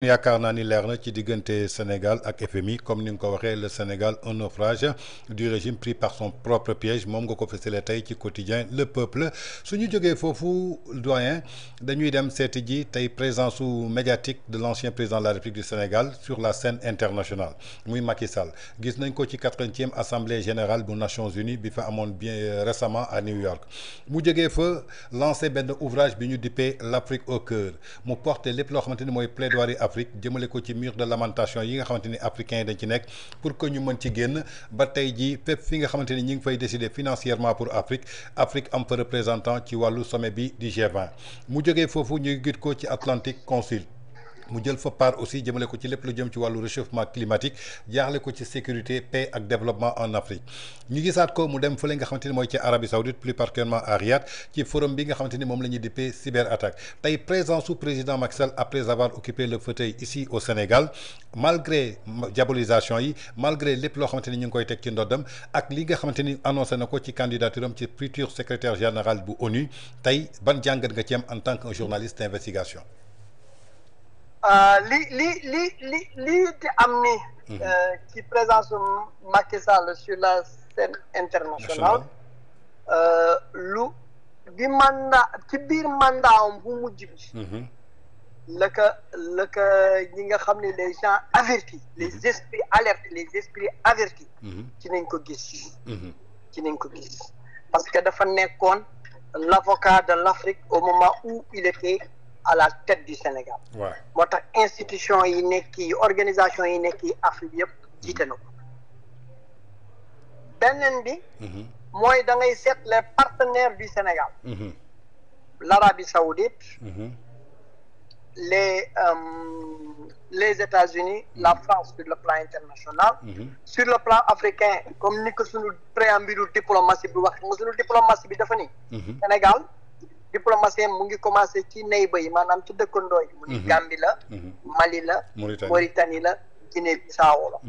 yaakaar naa ni leer na ci diggante Sénégal ak FMI comme ni nga ko waxee le Sénégal un naufrage du régime pris par son propre piège moom nga ko fësale tey ci quotidien le peuple su ñu jógee foofu doyen dañuy dem seeti ji tey présence su médiatique de l'ancien président de la République du Sénégal sur la scène internationale muy Macky Sall gis nañ ko ci 80e assemblée générale bu Nations Unies bi fa amoon bien récemment à New York mu jógee fa lancé benn ouvrage bi ñu dippee l'Afrique au cœur mu porté lépp loo xamante ni mooy plaidoirie Afrique jëmale ko ci mur de lamentation yi nga xamante ni africains yi dañ ci nekk pour que ñu mën ci génn ba tey jii fépp fi nga xamante ni ñi ngi fay décider financièrement pour Afrique am fa représentant ci wàllu sommet bi di G20 mu jógee foofu ñu gis ko ci Atlantic Council mu jël fa part aussi jëmale ko ci lépp lu jëm ci wàllu réchauffement climatique jaaxle ko ci sécurité paix ak développement en Afrique ñu gisaat ko mu dem fële nga xamante ni mooy ci Arabie Saoudite plus particulièrement à Riyad ci forum bi nga xamante ni moom la ñuy dippee cyber attaque tey présence su président Macky Sall après avoir occupé le fauteuil ici au Sénégal malgré diabolisation yi malgré lépp loo xamante ni ñu ngi koy teg ci ndoddam ak li nga xamante ni annoncé na ko ci candidature am ci futur secrétaire général bu ONU tey ban jàngat nga ci am en tant que journaliste d'investigation. li di am ni ci présence Macky Sall sur la scène internationale lu di mandat ci biir mandat bu mujj bi la ka ñi nga xam ne les gens avertis les esprits alertés les esprits avertis ci nañ ko gis parce que dafa nekkoon l'avocat de l'Afrique au moment où il était à la tête du Sénégal. moo tax institution yi nekk yi organisation yi nekk yi Afrique yëpp jiite na ko beneen bi mooy da ngay seet les partenaires du Sénégal l'Arabie Saoudite les États-Unis la France sur le plan international sur le plan africain comme ni ko sunu préambule diplomatie bi wax nga sunu diplomatie bi dafa ni Sénégal diplomatie mu ngi commencé ci neighbor yi maanaam ci dëkkandoo yi mu ni Gambie la Mali la Mauritanie la Guinée Bissau la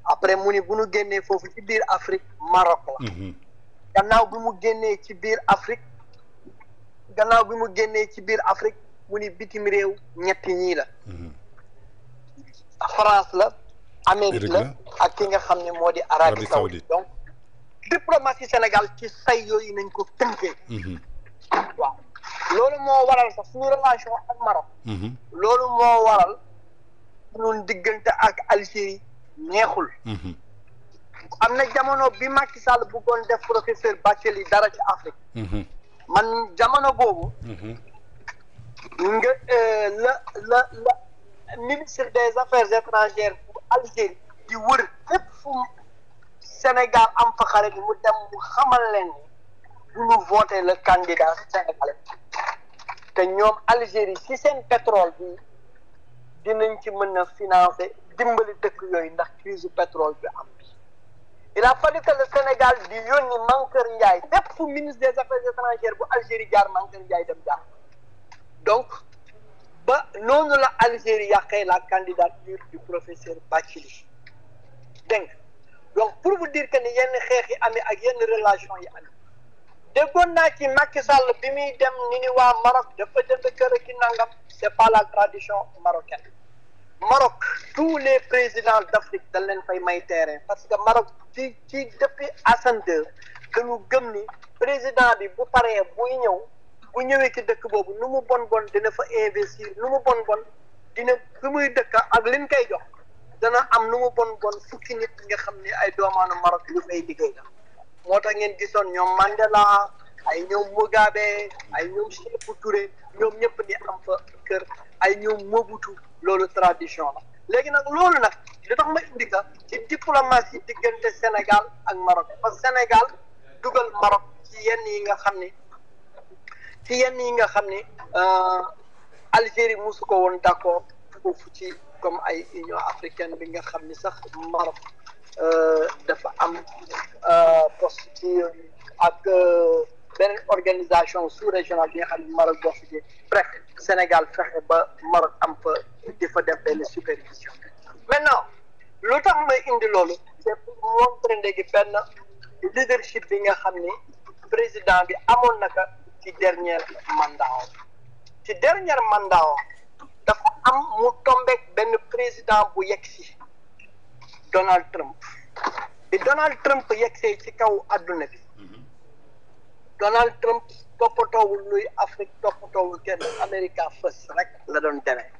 après mu ni bu ñu génnee foofu ci biir Afrique Maroc la gannaaw bi mu génnee ci biir Afrique mu ni bitim réew ñetti ñii la France la Amérique la ak ki nga xam ne moo di Arabie Saoudite donc diplomatie Sénégal ci say yooyu nañ ko tënkee waaw loolu moo waral sax suñu relation ak Maroc loolu moo waral suñu diggante ak Algérie neexul am na jamono bi Macky Sall bëggoon def professeur Bathily dara ci Afrique man jamono boobu nga la ministre des affaires étrangères bu Algérie di wër fépp fu Sénégal am fa xarit mu dem mu xamal leen bu ñu voté le candidat sénégalais te ñoom Algérie si seen pétrole bi dinañ ci mën a financer dimbali dëkk yooyu ndax crise pétrole bi am bi il a fallu que le Sénégal di yónni Mankeur Ndiaye fépp fu ministre des affaires étrangères bu Algérie jaar Mankeur Ndiaye dem jaar donc ba noonu la Algérie yàqee la candidature du professeur Bathily dégg nga donc pour vous dire que ni yenn xeex yi amee ak yenn relation yi amee déggoon naa ci Macky Sall bi muy dem ni waa Maroc dafa jënd kër ki nangam c'est pas la tradition marocaine Maroc tous les présidents d'Afrique dañ leen fay may terrain parce que Maroc ci depuis Hassan II dañu gëm ni président bi bu paree bu ñëwee ci dëkk boobu nu mu bon dina fa investir nu mu bon dina fi muy dëkk ak liñ koy jox dana am nu mu bon fukki nit nga xam ne ay doomaanu Maroc yu fay liggéey la moo tax ngeen gisoon ñoom Mandela ay ñoom Mugabe ay ñoom Sékou Touré ñoom ñëpp di am fa kër ay ñoom Mobutu loolu tradition la léegi nag loolu nag li tax ma indi ka ci diplomatie diggante Sénégal ak Maroc parce que Sénégal dugal Maroc ci yenn yi nga xam ni Algérie musu ko woon d'accord foofu ci comme ay Union africaine bi nga xam ni sax Maroc dafa am poste ci ak beneen organisation sous-régionale bi nga xam ne Maroc boo fi bref Sénégal fexe ba Maroc am fa di fa def benn supervision maintenant lu tax may indi loolu c'est pour montrer léegi benn leadership bi nga xam ni président bi amoon naka ci dernier mandat dafa am mu tombeek benn président bu yegsi Donald Trump bi Donald Trump yegsee ci kaw adduna bi Donald Trump toppatoowul luy Afrique toppatoowul kenn America first rek la doon demee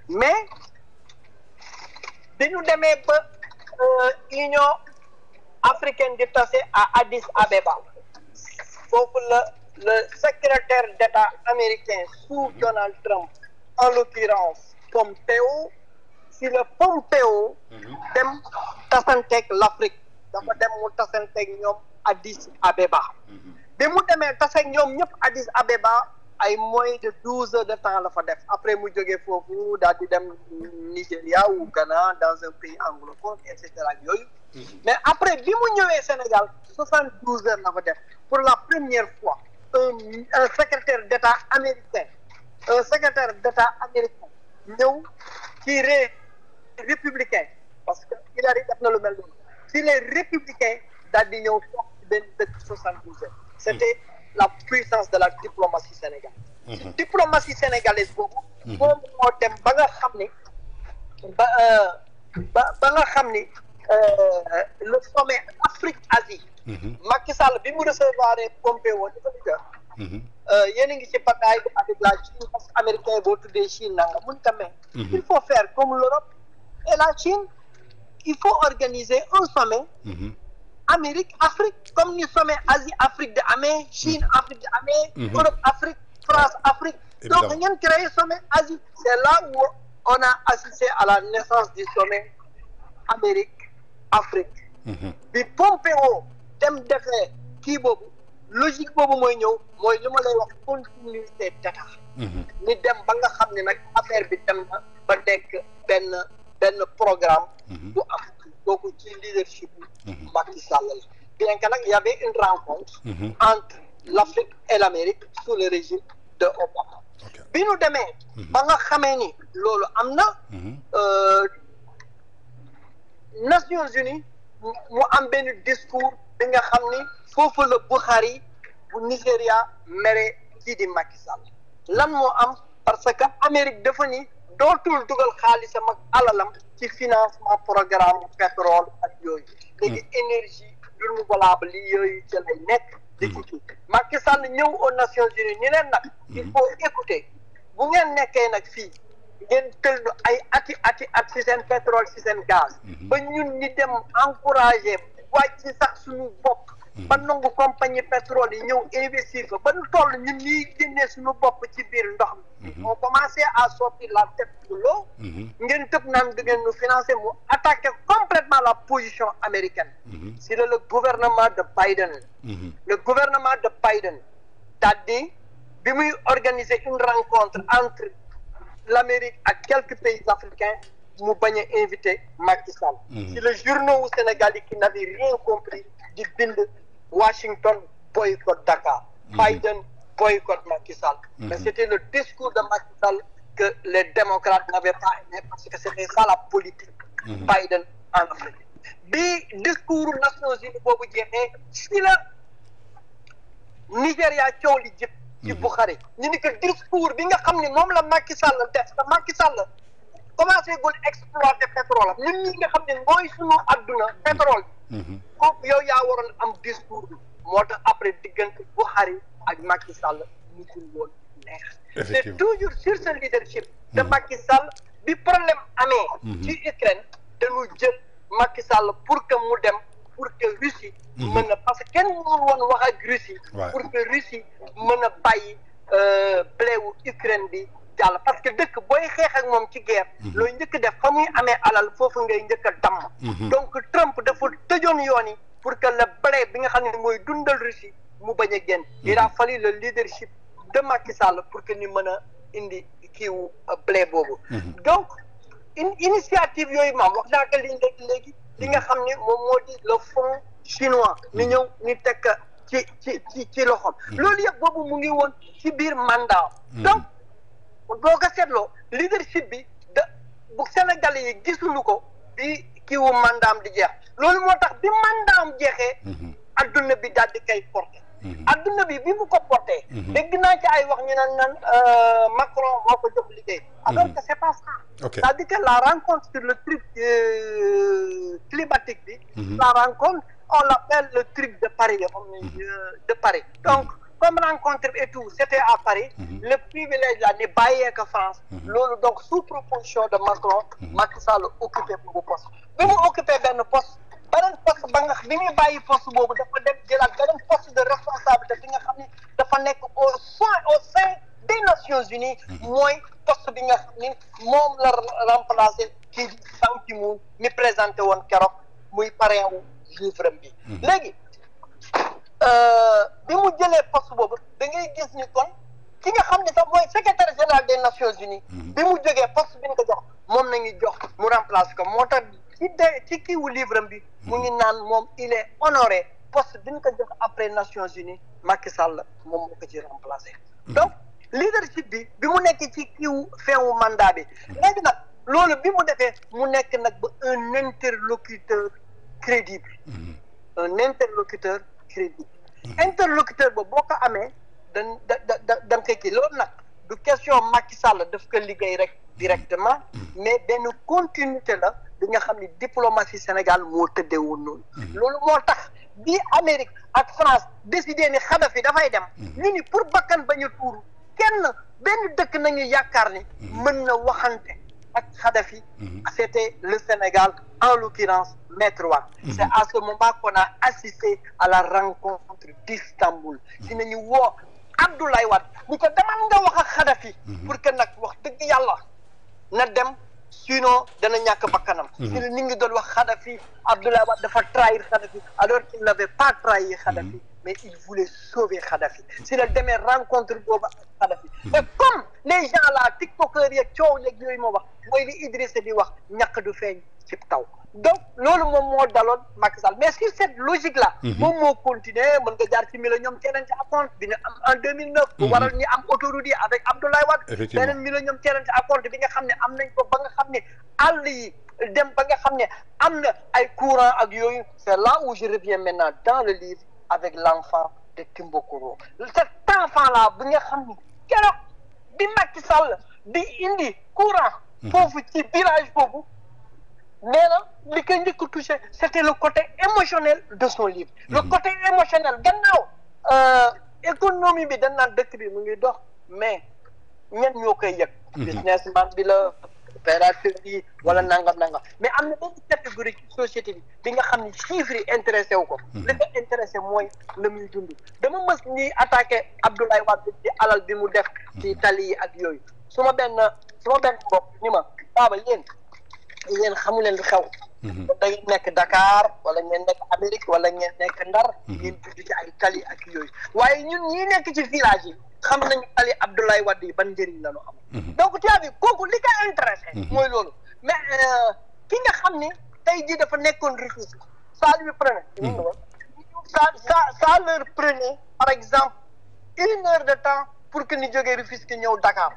mais dañu demee ba Union africaine di tase à Addis Abeba foofu le secrétaire d'État américain sous Donald Trump en l'occurrence Pompeo si le Pompeo dem tasanteeg l'Afrique dafa dem mu tasanteeg ñoom Addis Abeba bi mu demee taseeg ñoom ñëpp Addis Abeba ay moins de 12 heures de temps la fa def après mu jógee foofu daal di dem Nigéria ou Ghana dans un pays anglophone et cetera yooyu mais après bi mu ñëwee Sénégal 72 heures la fa def pour la première fois un secrétaire d'État américain ñëw ci républicain parce que Hillary def na lu mel noonu si les républicains daal di ñëw toog ci benn dëkk 72 heures c'était la puissance de la diplomatie sénégalaise diplomatie sénégalaise boobu moom moo dem ba nga xam ni ba nga xam ni le sommet Afrique-Asie Macky Sall bi mu recevoir Pompeo dafa ni yéen a ngi ci bataille avec la Chine parce que américain boo tuddee Chine nanga mun tamit il faut faire comme l'Europe et la Chine il faut organiser un sommet Amérique Afrique comme ni sommet Asie Afrique de amee Chine Afrique de amee Europe Afrique France Afrique donc ngeen créé sommet Asie c'est là où on a assisté à la naissance du sommet Amérique Afrique bi Pompeo dem defee kii boobu logique boobu mooy ñëw mooy li ma lay wax continuité d'état ni dem ba nga xam ne nag affaire bi dem na ba nekk benn programme bu am kooku ci leadership Macky Sall la bien que nag y avait une rencontre entre l'Afrique et l'Amérique sous le régime de Obama bi ñu demee ba nga xamee ni loolu am na Nations Unies mu am benn discours bi nga xam ni foofu la Buhari bu Nigéria mere kii di Macky Sall lan moo am parce que Amérique dafa ni dootul dugal xaalisam ak alalam ci financement programme pétrole ak yooyu léegi énergie renouvelable li yooyu ci lay nekk di ci Macky Sall ñëw aux Nations Unies ñu leen nag il faut écouter bu ngeen nekkee nag fii ngeen tëlnu ay at ci seen pétrole ci seen gaz ba ñun ñi dem encourager wàcc sax suñu bopp ba nangu compagnie pétrole yi ñëw investir fa ba ñu toll ñun ñuy génnee suñu bopp ci biir ndox mi on commencé à sortir la tête de l'eau ngeen tëb naan da ngeen ñu financer mu attaquer complètement la position américaine c'est le gouvernement de Biden le gouvernement de Biden daal di bi muy organiser une rencontre entre l'Amérique ak quelques pays africains mu bañ a invité Macky Sall si le journaux Sénégal yi qui n'avaient rien compris di bind Washington boycott Dakar Biden boycott Macky Sall mais c'était le discours de Macky Sall que les démocrates n'avaient pas aimé parce que c'était ça la politique Biden en Afrique bi discours Nations Unies boobu jeexee si la Nigéria coow li jëpp ci Buhari ñu ni que discours bi nga xam ne moom la Macky Sall def te Macky Sall commencé gul exploiter pétrole am ñun ñi nga xam ne mooy suñu adduna pétrole kooku yow yaa waroon am discours bi moo tax après diggante Buhari ak Macky Sall musul woon neex c'est toujours sur ce leadership de Macky Sall bi problème amee ci Ukraine dañu jël Macky Sall pour que mu dem pour que Russie mën a parce que kenn mënul woon wax ak Russie pour que Russie mën a bàyyi blé wu Ukraine bi jàll parce que dëkk booy xeex ak moom ci guerre looy njëkk def fa muy amee alal foofu ngay njëkk a damm donc Trump dafa tëjoon yoon yi pour que le blé bi nga xam ne mooy dundal Russie mu bañ a génn il a fallu le leadership de Macky Sall pour que ñu mën a indi kiiwu blé boobu donc initiative yooyu maam wax naa ko léegi li nga xam ne moom moo di le fonds chinois ni ñëw ni tekk ci loxom loolu yëpp boobu mu ngi woon ci biir mandat donc boo ko seetloo leadership bi bu Sénégalais yi gisuñu ko bi kiiwu mandaam di jeex loolu moo tax bi mandaam jeexee adduna bi daal di koy porté adduna bi mu ko porté dégg naa ci ay wax ñu naan Macron moo ko jox liggéey alors que c'est pas ça c'est-à-dire que la rencontre sur le truc climatique bi la rencontre on l'appelle le truc de Paris de Paris donc comme rencontre et tout c'était à Paris le privilège là ni bàyyee ko France loolu donc sous proposition de Macron Macky Sall occupé boobu poste bi mu occupé benn poste beneen poste ba nga bi muy bàyyi poste boobu dafa dem jëlaat beneen poste de responsabilité bi nga xam ni dafa nekk au sein des Nations Unies mooy poste bi nga xam ni moom la remplacé kii di Ban Ki-moon mi présenté woon keroog muy parrain wu livre bi léegi bi mu jëlee poste boobu da ngay gis ni kon ki nga xam ne sax mooy secrétaire général des Nations Unies bi mu jógee poste bi ñu ko jox moom nañu jox mu remplacer ko moo tax ci kiiwu livre bi mu ngi naan moom il est honoré poste bi ñu ko jox après Nations Unies Macky Sall moom moo ko ci remplacer donc leadership bi mu nekk ci kiiwu feewu mandat bi léegi nag loolu bi mu defee mu nekk nag ba un interlocuteur crédible un interlocuteur crédible interlocuteur ba boo ko amee da koy kii loolu nag du question Macky Sall daf ko liggéey rek directement mais benn continuité la bi nga xam ni diplomatie Sénégal moo tëddee woon noonu loolu moo tax bi Amérique ak France décidé ni Kadhafi dafay dem ñu ni pour bakkan bañu tuuru kenn benn dëkk nañu yaakaar ni mën na waxante ak Kadhafi c'était le Sénégal en l'occurrence Maître Wade c'est à ce moment qu'on a assisté à la rencontre d'Istanbul si nañu woo Abdoulaye Wade ni ko demal nga wax ak Kadhafi pour que nag wax dëgg yàlla na dem sinon dana ñàkk bakkanam si la nit ngi doon wax Kadhafi Abdoulaye Wade dafa trahir Kadhafi alors qu'il n'avait pas trahi Kadhafi mais il voulait sauver Kadhafi si la demee rencontre boobu ak Kadhafi et comme les gens là tiktokers yeeg coow yeeg yooyu moo wax mooy li Idrissa di wax ñàkk du feeñ ci taw donc loolu moom moo daloon Macky Sall mais sur cette logique là moom moo continuer mën nga jaar ci Millennium Challenge Accord bi ñu am en 2009 bu waral ñu am autoroute yi avec Abdoulaye Wade beneen Millennium Challenge Accord bi nga xam ne am nañ ko ba nga xam ne àll yi dem ba nga xam ne am na ay courant ak yooyu c'est là où je reviens maintenant dans le livre avec l'enfant de Timbuktu cet enfant là bi nga xam ni keroog bi Macky Sall di indi courant foofu ci village boobu nee na li koy njëkk touché c'était le côté émotionnel de son livre le côté émotionnel gannaaw économie bi dañ naan dëkk bi mu ngi dox mais ñen ñoo koy yëg businessman bi la opérateur yi wala nangam mais am na benn catégorie ci société bi nga xam ni chiffres yi intéressé wu ko li ko intéressé mooy la muy dund dama mës ni attaqué Abdoulaye Wade ci alal bi mu def ci tali yi ak yooyu su ma benn mbokk ni ma baaba yéen xamu leen lu xew da ngeen nekk Dakar wala ngeen nekk Amérique wala ngeen nekk Ndar ngeen judd ci ay tali ak yooyu waaye ñun ñi nekk ci village yi xam nañu tali Abdoulaye Wade yi ban njëriñ la ñu am donc tu as vu kooku li ko intéressé mooy loolu mais ki nga xam ni tey jii dafa nekkoon Rufisque ça lui prenait ça leur prenait par exemple 1 heure de temps pour que ñu jógee Rufisque ñëw Dakar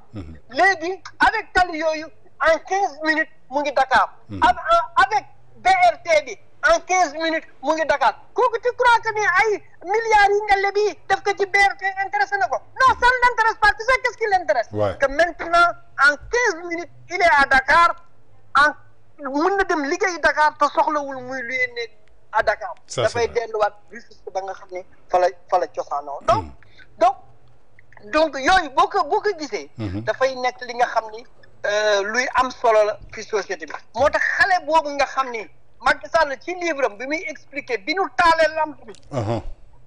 léegi avec tali yooyu en 15 minutes mu ngi Dakar avec BRT bi en 15 minutes mu ngi Dakar kooku tu crois que ni ay milliards yi nga lebi def ko ci BRT intéressé na ko non ça ne l'intéresse pas tu sais qu'est-ce qui l'intéresse que maintenant en 15 minutes il est à Dakar mën na dem liggéey Dakar te soxlawul muy luy nekk à Dakar dafay delluwaat Rufisque ba nga xam ne fa la cosaanoo donc yooyu boo ko gisee dafay nekk li nga xam ni luy am solo la fi société bi moo tax xale boobu nga xam ni Macky Sall ci livre am bi muy expliqué bi nu taalee lampe bi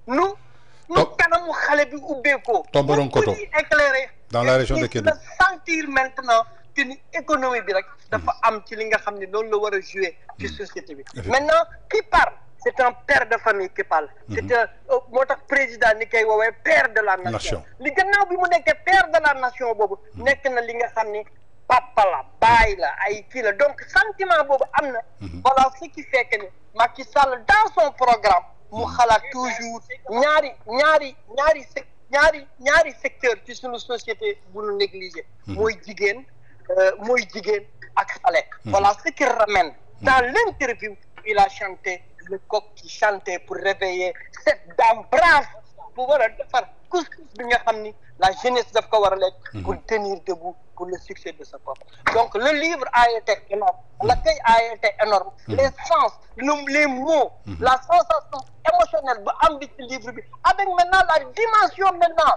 nu kanamu xale bi ubbeekoo Tomboronkoto éclairé dans la région de Kédougou sentir maintenant que ni économie bi rek dafa am ci li nga xam ne noonu la war a jouer ci société bi maintenant qui parle c'est un père de famille qui parle c'est un moo tax président ni koy woowee père de la nation li gannaaw bi mu nekkee père de la nation boobu nekk na li nga xam ni papa la baay la ay kii la donc sentiment boobu am na voilà ce qui fait que ni Macky Sall dans son programme mu xalaat toujours ñaari secteur ci suñu société bu ñu négligé mooy jigéen ak xale voilà ce qui ramène dans l'interview il a chanté le coq qui chantait pour réveiller cette dame brave bu war a defar couscous bi nga xam ni la jeunesse daf ko war a lekk pour tenir debout pour le succès de ce peuple. Donc le livre a été énorme, l'accueil a été énorme, les sens, les mots, la sensation émotionnelle bu am bi ci livre bi, avec maintenant la dimension maintenant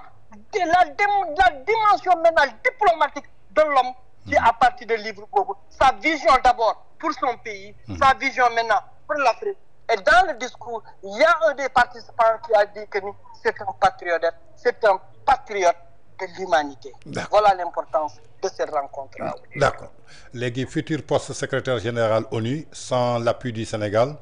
diplomatique de l'homme qui à partir de livre boobu, sa vision d'abord pour son pays, sa vision maintenant pour l'Afrique. Et dans le discours, il y a un des participants qui a dit que c'est un patriote de l'humanité. Voilà l'importance de cette rencontre-là. D'accord. Léegi futur poste secrétaire général ONU sans l'appui du Sénégal.